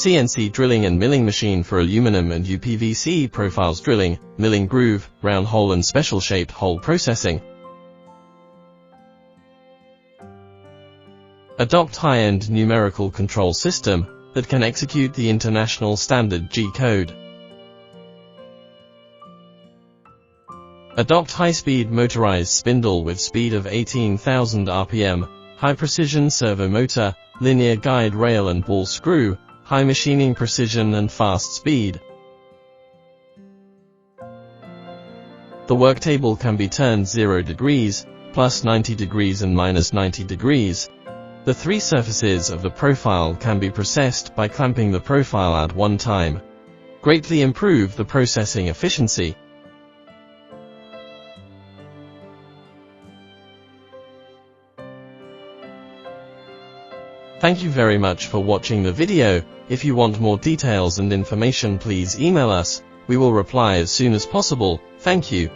CNC drilling and milling machine for aluminum and UPVC profiles drilling, milling groove, round hole and special shaped hole processing. A docked high-end numerical control system that can execute the international standard G code. A docked high-speed motorized spindle with speed of 18,000 RPM, high-precision servo motor, linear guide rail and ball screw, high machining precision and fast speed. The work table can be turned 0 degrees, plus 90 degrees and minus 90 degrees. The three surfaces of the profile can be processed by clamping the profile at one time. Greatly improve the processing efficiency. Thank you very much for watching the video. If you want more details and information, please email us. We will reply as soon as possible. Thank you.